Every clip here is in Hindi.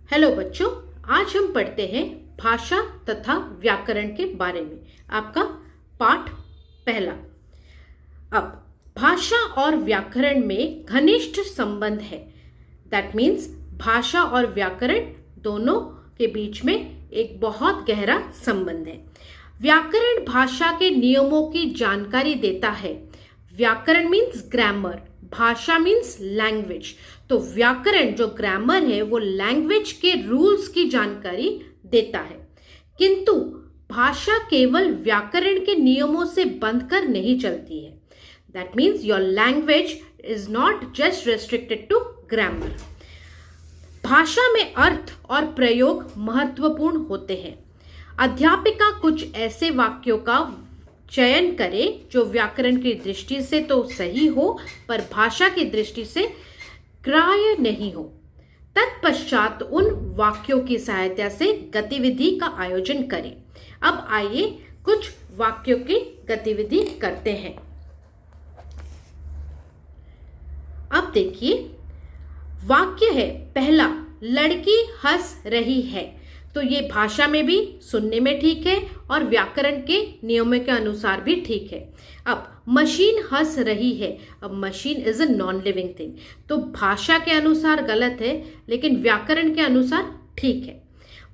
हेलो बच्चों, आज हम पढ़ते हैं भाषा तथा व्याकरण के बारे में। आपका पाठ पहला। अब भाषा और व्याकरण में घनिष्ठ संबंध है। दैट मीन्स भाषा और व्याकरण दोनों के बीच में एक बहुत गहरा संबंध है। व्याकरण भाषा के नियमों की जानकारी देता है। व्याकरण मीन्स ग्रामर, भाषा मीन्स लैंग्वेज। तो व्याकरण जो ग्रामर है वो लैंग्वेज के रूल्स की जानकारी देता है, किंतु भाषा केवल व्याकरण के नियमों से बंधकर नहीं चलती है। That means your language is not just restricted to grammar. भाषा में अर्थ और प्रयोग महत्वपूर्ण होते हैं। अध्यापिका कुछ ऐसे वाक्यों का चयन करे जो व्याकरण की दृष्टि से तो सही हो पर भाषा की दृष्टि से ग्राह्य नहीं हो। तत्पश्चात उन वाक्यों की सहायता से गतिविधि का आयोजन करें। अब आइए कुछ वाक्यों की गतिविधि करते हैं। अब देखिए, वाक्य है पहला, लड़की हंस रही है। तो ये भाषा में भी सुनने में ठीक है और व्याकरण के नियमों के अनुसार भी ठीक है। अब मशीन हंस रही है। अब machine is a non living thing, तो भाषा के अनुसार गलत है लेकिन व्याकरण के अनुसार ठीक है।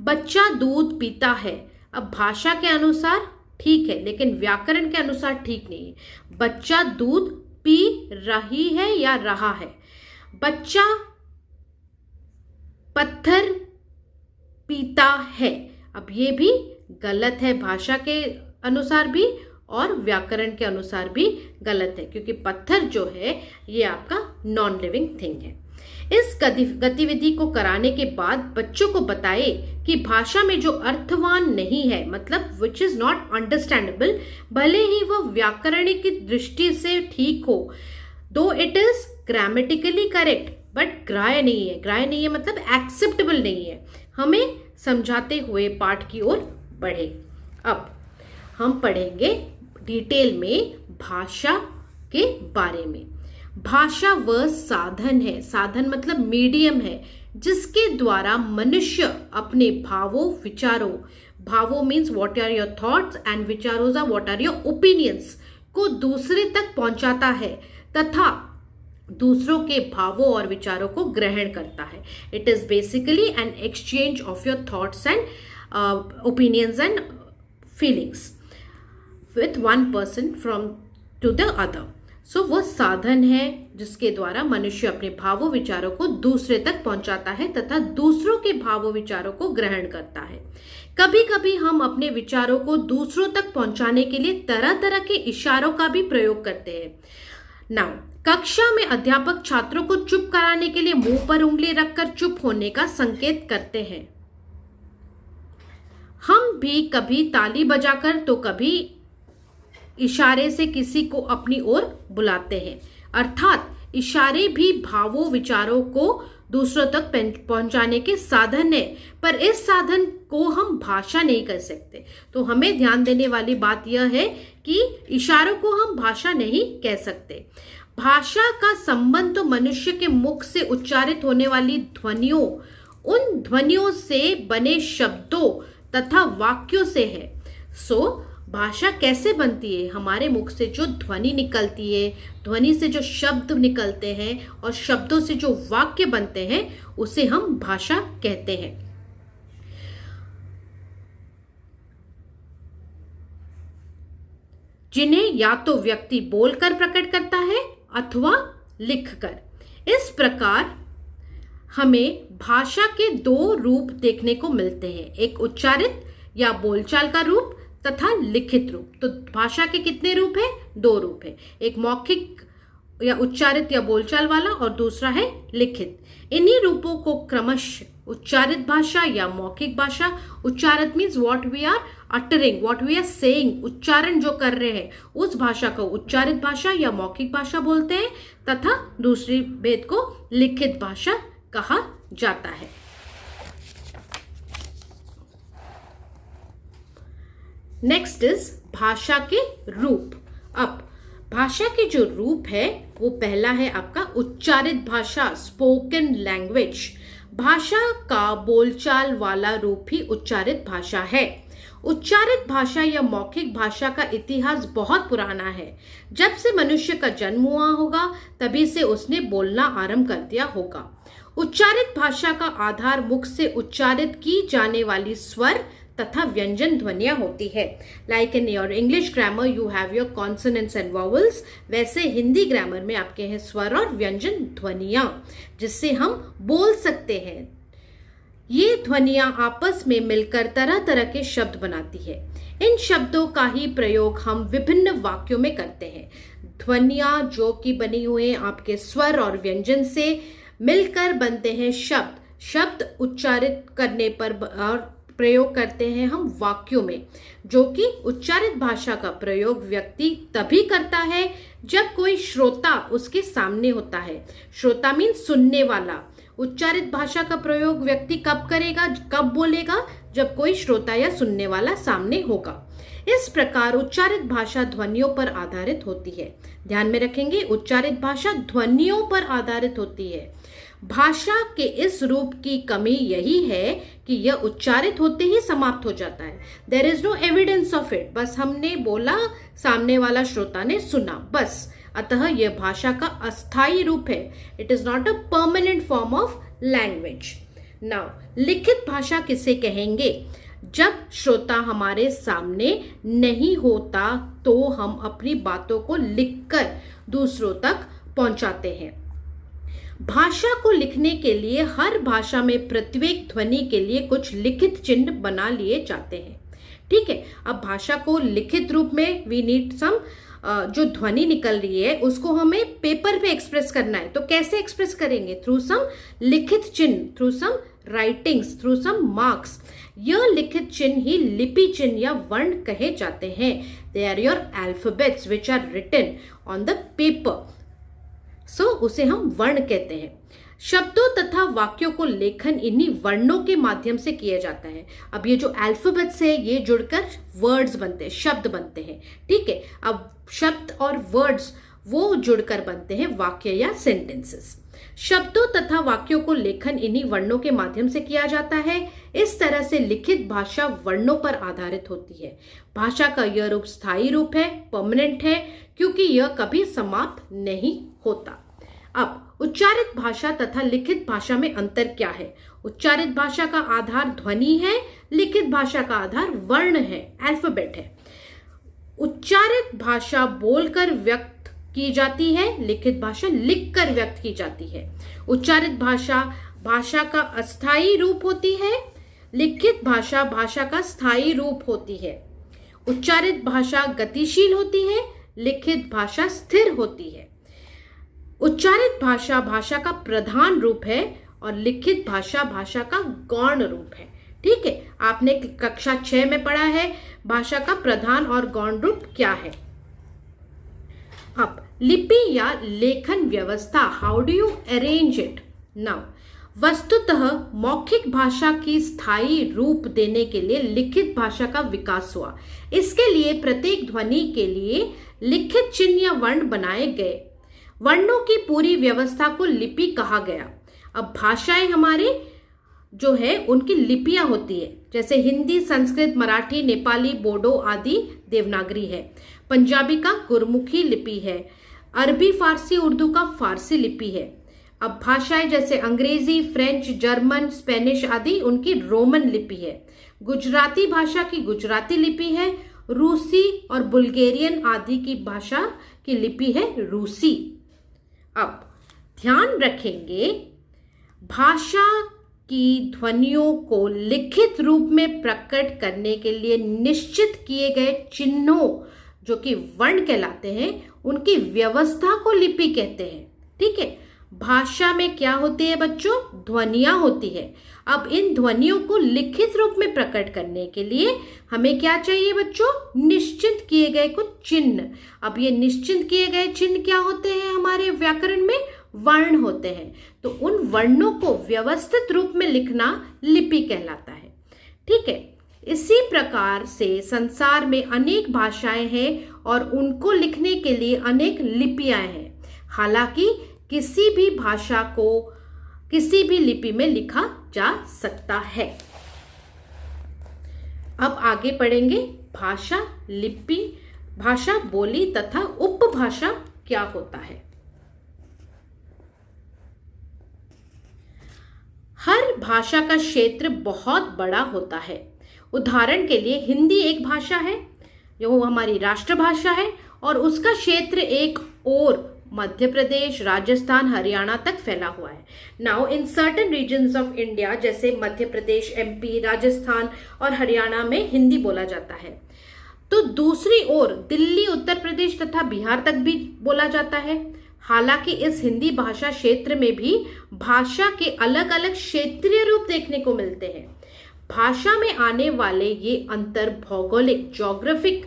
बच्चा दूध पीता है। अब भाषा के अनुसार ठीक है लेकिन व्याकरण के अनुसार ठीक नहीं है। बच्चा दूध पी रही है या रहा है। बच्चा पत्थर पीता है। अब ये भी गलत है, भाषा के अनुसार भी और व्याकरण के अनुसार भी गलत है, क्योंकि पत्थर जो है ये आपका नॉन लिविंग थिंग है। इस गतिविधि को कराने के बाद बच्चों को बताए कि भाषा में जो अर्थवान नहीं है, मतलब विच इज नॉट अंडरस्टैंडेबल, भले ही वह व्याकरणिक की दृष्टि से ठीक हो, दो it is grammatically correct but ग्राह्य नहीं है। ग्राह्य नहीं है मतलब एक्सेप्टेबल नहीं है। हमें समझाते हुए पाठ की ओर बढ़े। अब हम पढ़ेंगे डिटेल में भाषा के बारे में। भाषा वह साधन है, साधन मतलब मीडियम है, जिसके द्वारा मनुष्य अपने भावों विचारों, भावों means what are your thoughts and विचारों are what are your opinions, को दूसरे तक पहुंचाता है तथा दूसरों के भावों और विचारों को ग्रहण करता है। It is basically an exchange of your thoughts and opinions and feelings with one person from to the other. So वो साधन है जिसके द्वारा मनुष्य अपने भावों विचारों को दूसरे तक पहुंचाता है तथा दूसरों के भावों विचारों को ग्रहण करता है। कभी कभी हम अपने विचारों को दूसरों तक पहुंचाने के लिए तरह तरह के इशारों का भी प्रयोग करते हैं। नाउ, कक्षा में अध्यापक छात्रों को चुप कराने के लिए मुंह पर उंगली रखकर चुप होने का संकेत करते हैं। हम भी कभी ताली बजाकर तो कभी इशारे से किसी को अपनी ओर बुलाते हैं। अर्थात इशारे भी भावों विचारों को दूसरों तक पहुंचाने के साधन है, पर इस साधन को हम भाषा नहीं कर सकते। तो हमें ध्यान देने वाली बात यह है कि इशारों को हम भाषा नहीं कह सकते। भाषा का संबंध तो मनुष्य के मुख से उच्चारित होने वाली ध्वनियों, उन ध्वनियों से बने शब्दों तथा वाक्यों से है। सो भाषा कैसे बनती है? हमारे मुख से जो ध्वनि निकलती है, ध्वनि से जो शब्द निकलते हैं और शब्दों से जो वाक्य बनते हैं उसे हम भाषा कहते हैं। जिन्हें या तो व्यक्ति बोलकर प्रकट करता है अथवा लिखकर। इस प्रकार हमें भाषा के दो रूप देखने को मिलते हैं, एक उच्चारित या बोलचाल का रूप तथा लिखित रूप। तो भाषा के कितने रूप है? दो रूप है, एक मौखिक या उच्चारित या बोलचाल वाला और दूसरा है लिखित। इन्हीं रूपों को क्रमशः उच्चारित भाषा या मौखिक भाषा, उच्चारित means what we are uttering, what we are saying, उच्चारण जो कर रहे हैं उस भाषा को उच्चारित भाषा या मौखिक भाषा बोलते हैं तथा दूसरी भेद को लिखित भाषा कहा जाता है। नेक्स्ट इज भाषा के रूप। अब भाषा के जो रूप है वो पहला है आपका उच्चारित भाषा, स्पोकन लैंग्वेज। भाषा का बोलचाल वाला रूप ही उच्चारित भाषा है। उच्चारित भाषा या मौखिक भाषा का इतिहास बहुत पुराना है। जब से मनुष्य का जन्म हुआ होगा तभी से उसने बोलना आरंभ कर दिया होगा। उच्चारित भाषा का आधार मुख से उच्चारित की जाने वाली स्वर तथा व्यंजन ध्वनियां होती है। Like in your English grammar you have your consonants and vowels, वैसे हिंदी ग्रामर में आपके हैं स्वर और व्यंजन ध्वनियां, जिससे हम बोल सकते हैं। ये ध्वनियां आपस में मिलकर तरह तरह के शब्द बनाती है। इन शब्दों का ही प्रयोग हम विभिन्न वाक्यों में करते हैं। ध्वनियां जो कि बनी हुई आपके स्वर और व्यंजन से मिलकर बनते हैं शब्द। शब्द उच्चारित करने पर और प्रयोग करते हैं हम वाक्यों में, जो कि उच्चारित भाषा का प्रयोग व्यक्ति तभी करता है जब कोई श्रोता उसके सामने होता है। श्रोता मीन सुनने वाला। उच्चारित भाषा का प्रयोग व्यक्ति कब करेगा, कब बोलेगा, जब कोई श्रोता या सुनने वाला सामने होगा। इस प्रकार उच्चारित भाषा ध्वनियों पर आधारित होती है। ध्यान में रखेंगे, उच्चारित भाषा ध्वनियों पर आधारित होती है। भाषा के इस रूप की कमी यही है कि यह उच्चारित होते ही समाप्त हो जाता है। There is no evidence of it. बस हमने बोला, सामने वाला श्रोता ने सुना, बस। अतः यह भाषा का अस्थायी रूप है। It is not a permanent form of language. Now, लिखित भाषा किसे कहेंगे? जब श्रोता हमारे सामने नहीं होता तो हम अपनी बातों को लिखकर दूसरों तक पहुंचाते हैं। भाषा को लिखने के लिए हर भाषा में प्रत्येक ध्वनि के लिए कुछ लिखित चिन्ह बना लिए जाते हैं। ठीक है, अब भाषा को लिखित रूप में वी नीड सम, जो ध्वनि निकल रही है उसको हमें पेपर पे एक्सप्रेस करना है। तो कैसे एक्सप्रेस करेंगे? थ्रू सम लिखित चिन्ह, through some writings, through some marks. यह लिखित चिन्ह ही लिपि चिन्ह या वर्ण कहे जाते हैं। They are your alphabets which are written on the paper. So उसे हम वर्ण कहते हैं। शब्दों तथा वाक्यों को लेखन इन्हीं वर्णों के माध्यम से किया जाता है। अब ये जो अल्फाबेट्स है ये जुड़कर वर्ड्स बनते हैं, शब्द बनते हैं। ठीक है, अब शब्द और वर्ड्स वो जुड़कर बनते हैं वाक्य या सेंटेंसेस। शब्दों तथा वाक्यों को लेखन इन्हीं वर्णों के माध्यम से किया जाता है। इस तरह से लिखित भाषा वर्णों पर आधारित होती है। भाषा का यह रूप स्थायी रूप है, परमानेंट है, क्योंकि यह कभी समाप्त नहीं होता। अब उच्चारित भाषा तथा लिखित भाषा में अंतर क्या है? उच्चारित भाषा का आधार ध्वनि है, लिखित भाषा का आधार वर्ण है, अल्फाबेट है। उच्चारित भाषा बोलकर व्यक्त की जाती है, लिखित भाषा लिखकर व्यक्त की जाती है। उच्चारित भाषा भाषा का अस्थायी रूप होती है, लिखित भाषा भाषा का स्थायी रूप होती है। उच्चारित भाषा गतिशील होती है, लिखित भाषा स्थिर होती है। उच्चारित भाषा भाषा का प्रधान रूप है और लिखित भाषा भाषा का गौण रूप है। ठीक है, आपने कक्षा 6 में पढ़ा है भाषा का प्रधान और गौण रूप क्या है। अब लिपि या लेखन व्यवस्था, how do you arrange it? Now, वस्तुतः मौखिक भाषा की स्थायी रूप देने के लिए लिखित भाषा का विकास हुआ। इसके लिए प्रत्येक ध्वनि के लिए लिखित चिन्ह या वर्ण बनाए गए। वर्णों की पूरी व्यवस्था को लिपि कहा गया। अब भाषाएं हमारे जो है उनकी लिपियां होती है, जैसे हिंदी, संस्कृत, मराठी, नेपाली, बोडो आदि देवनागरी है। पंजाबी का गुरमुखी लिपि है। अरबी, फारसी, उर्दू का फारसी लिपि है। अब भाषाएं जैसे अंग्रेजी, फ्रेंच, जर्मन, स्पेनिश आदि उनकी रोमन लिपि है। गुजराती भाषा की गुजराती लिपि है। रूसी और बुल्गेरियन आदि की भाषा की लिपि है रूसी। अब ध्यान रखेंगे, भाषा की ध्वनियों को लिखित रूप में प्रकट करने के लिए निश्चित किए गए चिन्हों जो कि वर्ण कहलाते हैं, उनकी व्यवस्था को लिपि कहते हैं। ठीक है, भाषा में क्या होती है बच्चों? ध्वनियां होती है। अब इन ध्वनियों को लिखित रूप में प्रकट करने के लिए हमें क्या चाहिए बच्चों? निश्चित किए गए कुछ चिन्ह। अब ये निश्चित किए गए चिन्ह क्या होते हैं? हमारे व्याकरण में वर्ण होते हैं। तो उन वर्णों को व्यवस्थित रूप में लिखना लिपि कहलाता है। ठीक है, इसी प्रकार से संसार में अनेक भाषाएं हैं और उनको लिखने के लिए अनेक लिपियां हैं। हालांकि किसी भी भाषा को किसी भी लिपि में लिखा जा सकता है। अब आगे पढ़ेंगे भाषा, लिपि, भाषा, बोली तथा उपभाषा क्या होता है। हर भाषा का क्षेत्र बहुत बड़ा होता है। उदाहरण के लिए हिंदी एक भाषा है, जो हमारी राष्ट्रभाषा है, और उसका क्षेत्र एक और मध्य प्रदेश, राजस्थान, हरियाणा तक फैला हुआ है। Now in certain regions of India, जैसे मध्य प्रदेश, एमपी, राजस्थान और हरियाणा में हिंदी बोला जाता है, तो दूसरी ओर दिल्ली, उत्तर प्रदेश तथा बिहार तक भी बोला जाता है। हालांकि इस हिंदी भाषा क्षेत्र में भी भाषा के अलग अलग क्षेत्रीय रूप देखने को मिलते हैं। भाषा में आने वाले ये अंतर भौगोलिक, ज्योग्राफिक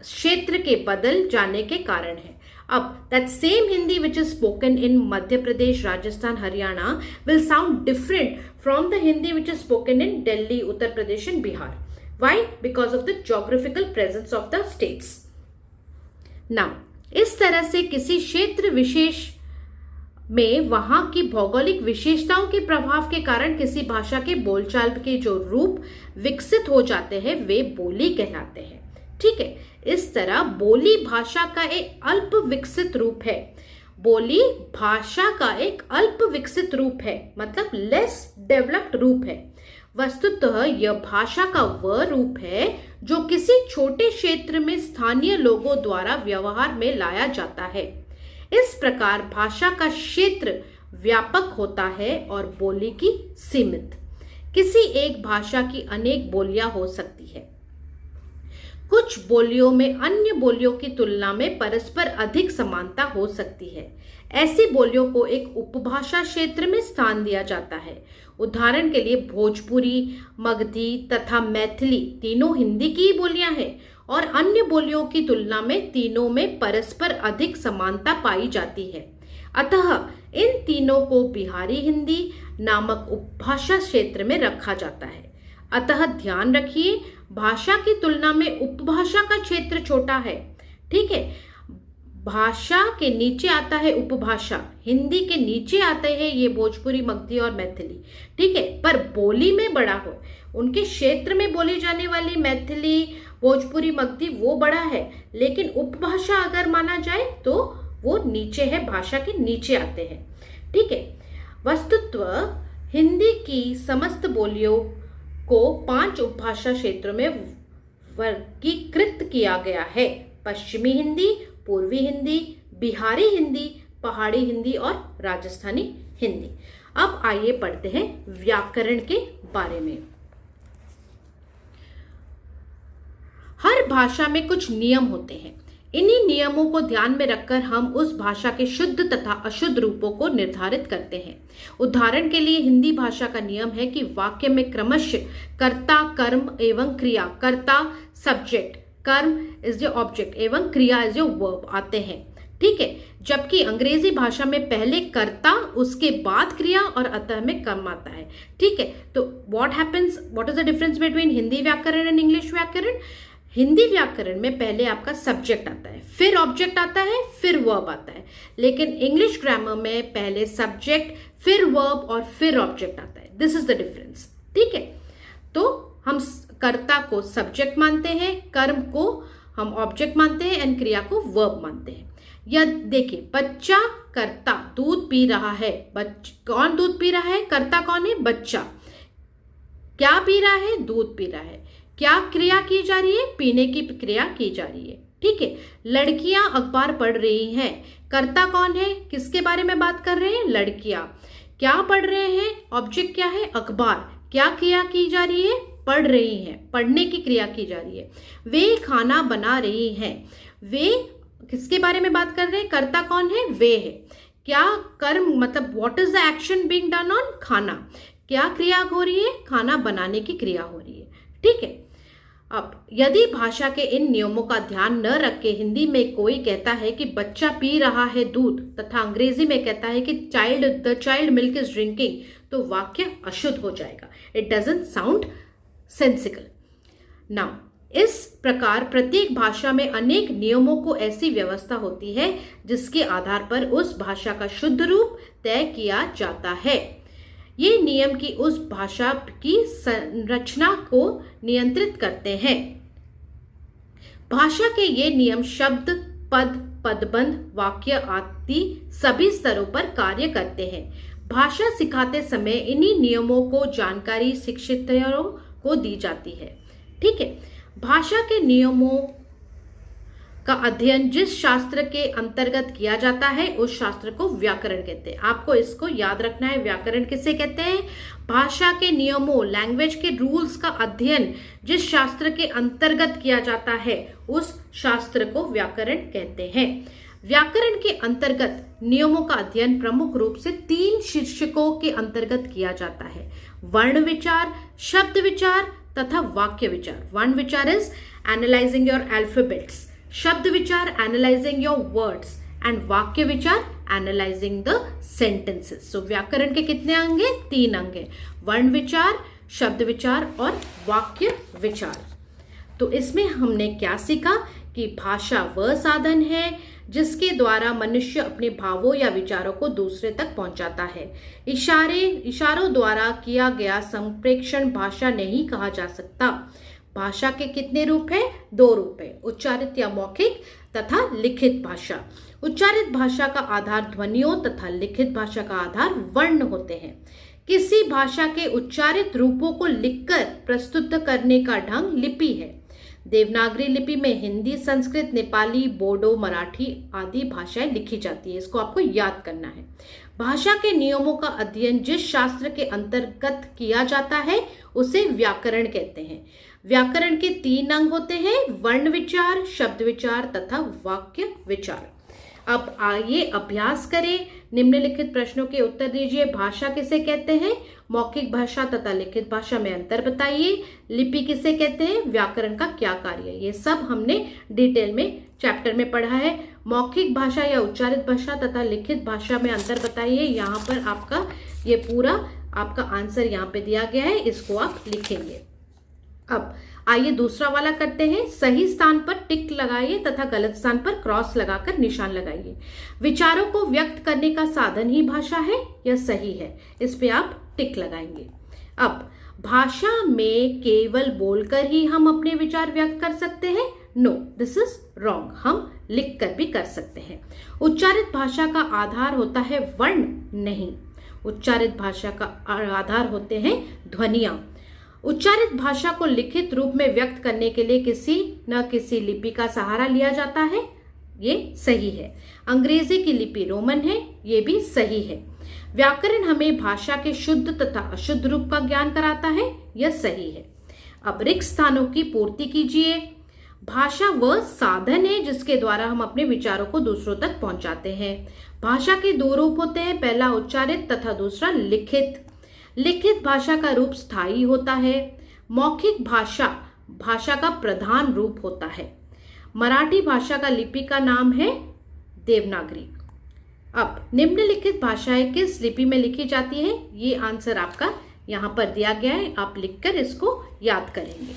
क्षेत्र के बदल जाने के कारण है। अब that same Hindi which is spoken in Madhya Pradesh, Rajasthan, Haryana will sound different from the Hindi which is spoken in Delhi, Uttar Pradesh and Bihar. Why? Because of the geographical presence of the states. Now इस तरह से किसी क्षेत्र विशेष में वहां की भौगोलिक विशेषताओं के प्रभाव के कारण किसी भाषा के बोलचाल के जो रूप विकसित हो जाते हैं वे बोली कहलाते हैं। ठीक है, इस तरह बोली भाषा का एक अल्प विकसित रूप है। बोली भाषा का एक अल्प विकसित रूप है, मतलब लेस डेवलप्ड रूप है। वस्तुतः यह भाषा का वह रूप है जो किसी छोटे क्षेत्र में स्थानीय लोगों द्वारा व्यवहार में लाया जाता है। इस प्रकार भाषा का क्षेत्र व्यापक होता है और बोली की सीमित। किसी एक भाषा की अनेक बोलियां हो सकती है। कुछ बोलियों में अन्य बोलियों की तुलना में परस्पर अधिक समानता हो सकती है। ऐसी बोलियों को एक उपभाषा क्षेत्र में स्थान दिया जाता है। उदाहरण के लिए भोजपुरी, मगधी तथा मैथिली तीनों हिंदी की बोलियां हैं और अन्य बोलियों की तुलना में तीनों में परस्पर अधिक समानता पाई जाती है। अतः इन तीनों को बिहारी हिंदी नामक उपभाषा क्षेत्र में रखा जाता है। अतः ध्यान रखिए, भाषा की तुलना में उपभाषा का क्षेत्र छोटा है। ठीक है, भाषा के नीचे आता है उपभाषा, हिंदी के नीचे आते हैं ये भोजपुरी, मगधी और मैथिली। ठीक है, पर बोली में बड़ा हो, उनके क्षेत्र में बोली जाने वाली मैथिली, भोजपुरी, मगधी वो बड़ा है, लेकिन उपभाषा अगर माना जाए तो वो नीचे है, भाषा के नीचे आते हैं। ठीक है, वस्तुत्व हिंदी की समस्त बोलियों को 5 उपभाषा क्षेत्रों में वर्गीकृत किया गया है। पश्चिमी हिंदी, पूर्वी हिंदी, बिहारी हिंदी, पहाड़ी हिंदी और राजस्थानी हिंदी। अब आइए पढ़ते हैं व्याकरण के बारे में। हर भाषा में कुछ नियम होते हैं। इन्हीं नियमों को ध्यान में रखकर हम उस भाषा के शुद्ध तथा अशुद्ध रूपों को निर्धारित करते हैं। उदाहरण के लिए हिंदी भाषा का नियम है कि वाक्य में क्रमशः कर्ता, कर्म एवं क्रिया, कर्ता सब्जेक्ट, कर्म इज द ऑब्जेक्ट एवं क्रिया इज द वर्ब आते हैं। ठीक है, जबकि अंग्रेजी भाषा में पहले कर्ता, उसके बाद क्रिया और अतः में कर्म आता है। ठीक है, तो what is the difference between Hindi व्याकरण एंड इंग्लिश व्याकरण? हिंदी व्याकरण में पहले आपका सब्जेक्ट आता है, फिर ऑब्जेक्ट आता है, फिर वर्ब आता है। लेकिन इंग्लिश ग्रामर में पहले सब्जेक्ट, फिर वर्ब और फिर ऑब्जेक्ट आता है। This is the difference. ठीक है, तो हम कर्ता को सब्जेक्ट मानते हैं, कर्म को हम ऑब्जेक्ट मानते हैं एंड क्रिया को वर्ब मानते हैं। या देखिए, बच्चा कर्ता दूध पी रहा है। कौन दूध पी रहा है? कर्ता कौन है? बच्चा। क्या पी रहा है? दूध पी रहा है। क्या क्रिया की जा रही है? पीने की क्रिया की जा रही है। ठीक है, लड़कियां अखबार पढ़ रही हैं। कर्ता कौन है? किसके बारे में बात कर रहे हैं? लड़कियां। क्या पढ़ रहे हैं? ऑब्जेक्ट क्या है? अखबार। क्या क्रिया की जा रही है? पढ़ रही हैं, पढ़ने की क्रिया की जा रही है। वे खाना बना रही हैं। वे किसके बारे में बात कर रहे हैं? कर्ता कौन है? वे है। क्या कर्म, मतलब what is the action being done on खाना? क्या क्रिया हो रही है? खाना बनाने की क्रिया हो रही है। ठीक है, अब यदि भाषा के इन नियमों का ध्यान न रख के हिंदी में कोई कहता है कि बच्चा पी रहा है दूध तथा अंग्रेजी में कहता है कि the child milk is drinking, तो वाक्य अशुद्ध हो जाएगा। It doesn't sound sensical. Now इस प्रकार प्रत्येक भाषा में अनेक नियमों को ऐसी व्यवस्था होती है जिसके आधार पर उस भाषा का शुद्ध रूप तय किया जाता है। ये नियम की उस भाषा की संरचना को नियंत्रित करते हैं। भाषा के ये नियम शब्द, पद, पदबंध, वाक्य आदि सभी स्तरों पर कार्य करते हैं। भाषा सिखाते समय इन्हीं नियमों को जानकारी शिक्षितों को दी जाती है। ठीक है, भाषा के नियमों का अध्ययन जिस शास्त्र के अंतर्गत किया जाता है उस शास्त्र को व्याकरण कहते हैं। आपको इसको याद रखना है, व्याकरण किसे कहते हैं? भाषा के नियमों, लैंग्वेज के रूल्स का अध्ययन जिस शास्त्र के अंतर्गत किया जाता है उस शास्त्र को व्याकरण कहते हैं। व्याकरण के अंतर्गत नियमों का अध्ययन प्रमुख रूप से 3 शीर्षकों के अंतर्गत किया जाता है: वर्ण विचार, शब्द विचार तथा वाक्य विचार। वर्ण विचार इज एनालाइजिंग योर अल्फाबेट्स, शब्द विचार एनालाइजिंग योर वर्ड्स एंड वाक्य विचार एनालाइजिंग द सेंटेंसेस। सो व्याकरण के कितने अंग हैं? 3 अंग हैं: वर्ण विचार, शब्द विचार और वाक्य विचार। तो इसमें हमने क्या सीखा कि भाषा वह साधन है जिसके द्वारा मनुष्य अपने भावों या विचारों को दूसरे तक पहुंचाता है। इशारों द्वारा किया गया संप्रेषण भाषा नहीं कहा जा सकता। भाषा के कितने रूप हैं? 2 रूप हैं: उच्चारित या मौखिक तथा लिखित भाषा। उच्चारित भाषा का आधार ध्वनियों तथा लिखित भाषा का आधार वर्ण होते हैं। किसी भाषा के उच्चारित रूपों को लिखकर प्रस्तुत करने का ढंग लिपि है। देवनागरी लिपि में हिंदी, संस्कृत, नेपाली, बोडो, मराठी आदि भाषाएं लिखी जाती है। इसको आपको याद करना है। भाषा के नियमों का अध्ययन जिस शास्त्र के अंतर्गत किया जाता है उसे व्याकरण कहते हैं। व्याकरण के 3 अंग होते हैं: वर्ण विचार, शब्द विचार तथा वाक्य विचार। अब आइए अभ्यास करें। निम्नलिखित प्रश्नों के उत्तर दीजिए। भाषा किसे कहते हैं? मौखिक भाषा तथा लिखित भाषा में अंतर बताइए। लिपि किसे कहते हैं? व्याकरण का क्या कार्य है? ये सब हमने डिटेल में चैप्टर में पढ़ा है। मौखिक भाषा या उच्चारित भाषा तथा लिखित भाषा में अंतर बताइए। यहाँ पर आपका ये पूरा आपका आंसर यहाँ पे दिया गया है, इसको आप लिखेंगे। अब आइए दूसरा वाला करते हैं। सही स्थान पर टिक लगाइए तथा गलत स्थान पर क्रॉस लगाकर निशान लगाइए। विचारों को व्यक्त करने का साधन ही भाषा है, यह सही है, इस पे आप टिक लगाएंगे। अब भाषा में केवल बोलकर ही हम अपने विचार व्यक्त कर सकते हैं? No, this is wrong. हम लिख कर भी कर सकते हैं। उच्चारित भाषा का आधार होता है वर्ण? नहीं, उच्चारित भाषा का आधार होते हैं ध्वनियां। उच्चारित भाषा को लिखित रूप में व्यक्त करने के लिए किसी न किसी लिपि का सहारा लिया जाता है, ये सही है। अंग्रेजी की लिपि रोमन है, ये भी सही है। व्याकरण हमें भाषा के शुद्ध तथा अशुद्ध रूप का ज्ञान कराता है, यह सही है। अब रिक्त स्थानों की पूर्ति कीजिए। भाषा वह साधन है जिसके द्वारा हम अपने विचारों को दूसरों तक पहुंचाते हैं। भाषा के 2 रूप होते हैं, पहला उच्चारित तथा दूसरा लिखित। लिखित भाषा का रूप स्थायी होता है। मौखिक भाषा का प्रधान रूप होता है। मराठी भाषा का लिपि का नाम है देवनागरी। अब निम्नलिखित भाषाएं किस लिपि में लिखी जाती है? ये आंसर आपका यहाँ पर दिया गया है, आप लिखकर इसको याद करेंगे।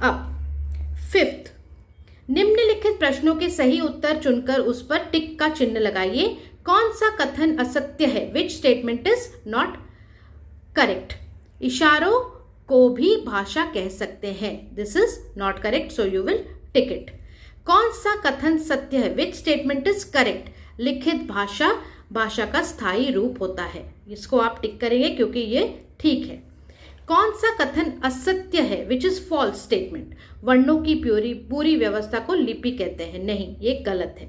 अब 5th, निम्नलिखित प्रश्नों के सही उत्तर चुनकर उस पर टिक का चिन्ह लगाइए। कौन सा कथन असत्य है? Which statement is not correct? इशारों को भी भाषा कह सकते हैं, this is not correct, so you will tick it. कौन सा कथन सत्य है? Which statement is correct? लिखित भाषा का स्थायी रूप होता है, इसको आप टिक करेंगे क्योंकि ये ठीक है। कौन सा कथन असत्य है? Which is false statement? वर्णों की पूरी व्यवस्था को लिपि कहते हैं, नहीं, ये गलत है।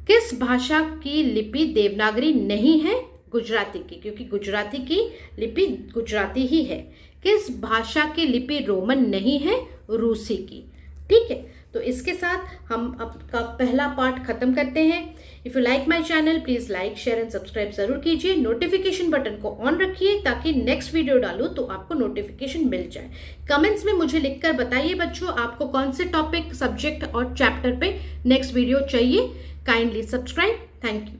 किस भाषा की लिपि देवनागरी नहीं है? गुजराती की, क्योंकि गुजराती की लिपि गुजराती ही है। किस भाषा की लिपि रोमन नहीं है? रूसी की। ठीक है, तो इसके साथ हम आपका पहला पार्ट खत्म करते हैं। If you like my channel please like, share and subscribe जरूर कीजिए। नोटिफिकेशन बटन को ऑन रखिए ताकि नेक्स्ट वीडियो डालूं तो आपको नोटिफिकेशन मिल जाए। कमेंट्स में मुझे लिखकर बताइए बच्चों, आपको कौन से टॉपिक, सब्जेक्ट और चैप्टर पे नेक्स्ट वीडियो चाहिए। Kindly subscribe. Thank you.